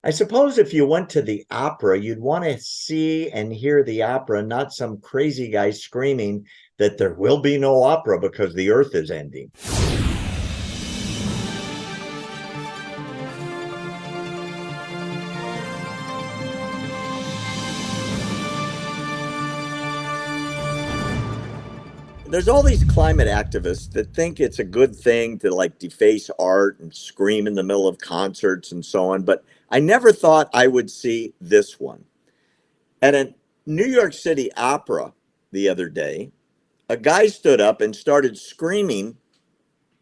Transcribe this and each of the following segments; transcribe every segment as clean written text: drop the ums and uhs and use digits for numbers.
I suppose if you went to the opera, you'd want to see and hear the opera, not some crazy guy screaming that there will be no opera because the earth is ending. There's all these climate activists that think it's a good thing to like deface art and scream in the middle of concerts and so on, but I never thought I would see this one. At a New York City opera the other day, a guy stood up and started screaming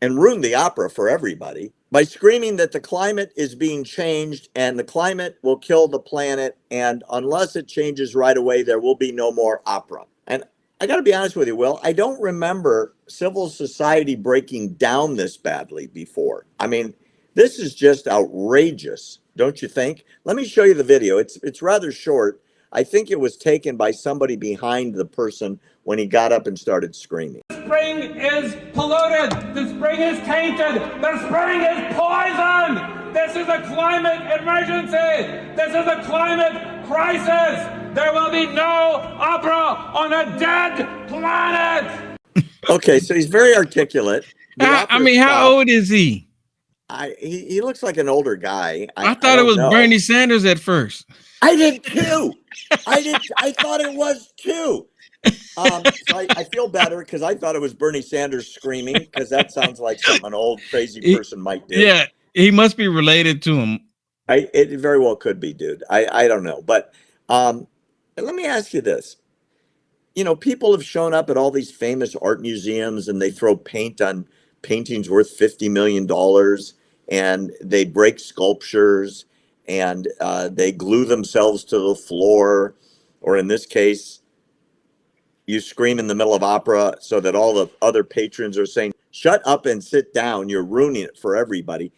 and ruined the opera for everybody by screaming that the climate is being changed and the climate will kill the planet. And unless it changes right away, there will be no more opera. And I got to be honest with you, Will, I don't remember civil society breaking down this badly before. I mean, this is just outrageous, don't you think? Let me show you the video. It's rather short. I think it was taken by somebody behind the person when he got up and started screaming. The spring is polluted. The spring is tainted. The spring is poison. This is a climate emergency. This is a climate crisis. There will be no opera on a dead planet. Okay, so he's very articulate. I mean, how old is he? He looks like an older guy. I thought it was Bernie Sanders at first. I did too. I thought it was too. So I feel better because I thought it was Bernie Sanders screaming because that sounds like something an old crazy person might do. Yeah, he must be related to him. It very well could be, dude. I don't know, but let me ask you this. You know, people have shown up at all these famous art museums and they throw paint on paintings worth $50 million and they break sculptures and they glue themselves to the floor, or in this case, you scream in the middle of opera so that all the other patrons are saying, shut up and sit down. You're ruining it for everybody.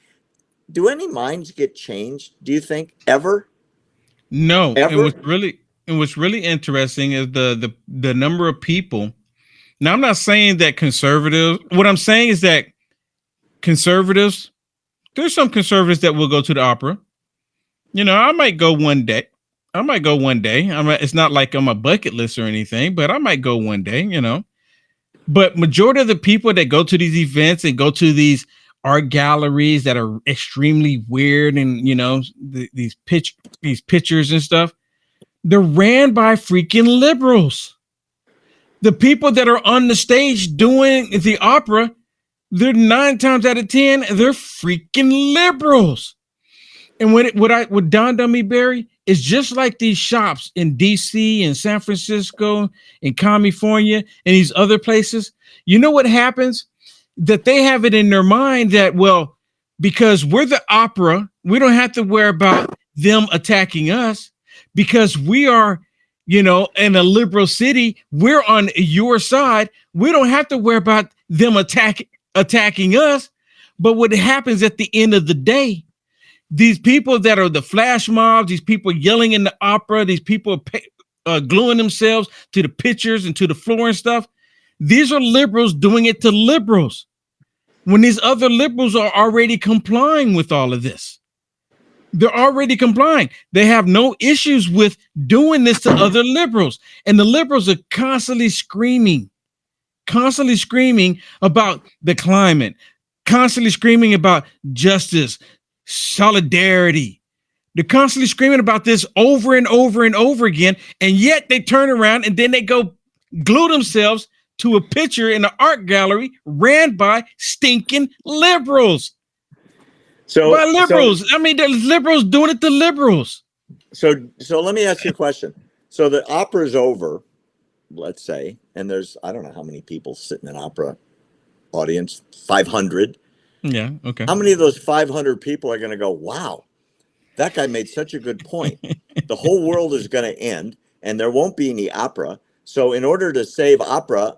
Do any minds get changed, do you think, ever? No. Ever? And what's really interesting is the number of people. Now, I'm not saying that conservatives, what I'm saying is that conservatives, there's some conservatives that will go to the opera. You know, I might go one day. It's not like on my bucket list or anything, but I might go one day, you know. But majority of the people that go to these events and go to these art galleries that are extremely weird and, you know, these pictures and stuff, they're ran by freaking liberals. The people that are on the stage doing the opera, they're 9 times out of 10, they're freaking liberals. And what dawned on me, Barry, is just like these shops in DC and San Francisco and California and these other places. You know what happens? That they have it in their mind that, well, because we're the opera, we don't have to worry about them attacking us because we are, you know, in a liberal city. We're on your side. We don't have to worry about them attacking us. But what happens at the end of the day, these people that are the flash mobs, these people yelling in the opera, these people gluing themselves to the pictures and to the floor and stuff. These are liberals doing it to liberals when these other liberals are already complying with all of this. They're already complying. They have no issues with doing this to other liberals. And the liberals are constantly screaming about the climate, constantly screaming about justice, solidarity. They're constantly screaming about this over and over and over again. And yet they turn around and then they go glue themselves to a picture in an art gallery ran by stinking liberals. By liberals. I mean, the liberals doing it to liberals. So let me ask you a question. So the opera's over, let's say, and there's, I don't know how many people sit in an opera audience, 500. Yeah, okay. How many of those 500 people are going to go, wow, that guy made such a good point. The whole world is going to end and there won't be any opera. So in order to save opera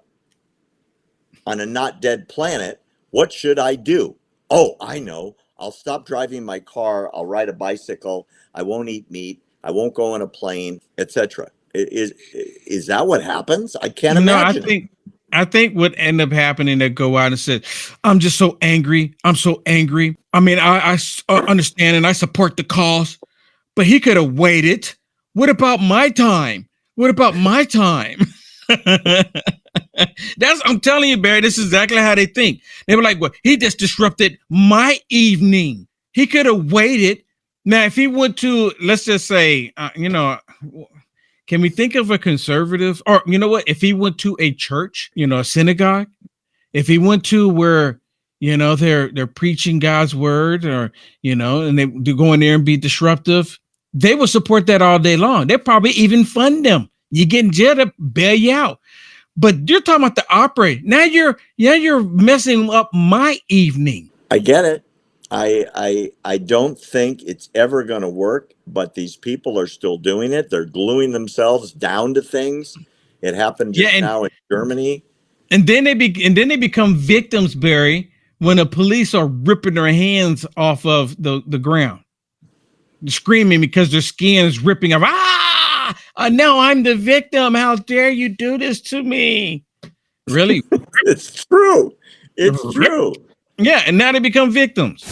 on a not dead planet, what should I do? Oh, I know. I'll stop driving my car. I'll ride a bicycle. I won't eat meat. I won't go on a plane, etc. Is that what happens? I can't imagine. I think what ended up happening, they go out and said, I'm just so angry. I'm so angry. I mean, I understand and I support the cause, but he could have waited. What about my time? What about my time? I'm telling you, Barry, this is exactly how they think. They were like, well, he just disrupted my evening. He could have waited. Now, if he went to, let's just say, can we think of a conservative, or you know what, if he went to a church, a synagogue, if he went to where, they're preaching God's word, or, and they go in there and be disruptive, they will support that all day long. They'll probably even fund them. You get in jail, to bail you out. But you're talking about the operator. Now you're messing up my evening. I get it. I don't think it's ever going to work, but these people are still doing it. They're gluing themselves down to things. It happened just now in Germany. And then they become victims, Barry, when the police are ripping their hands off of the ground, screaming because their skin is ripping off. Now I'm the victim. How dare you do this to me? Really? It's true. It's true. Yeah, and now they become victims.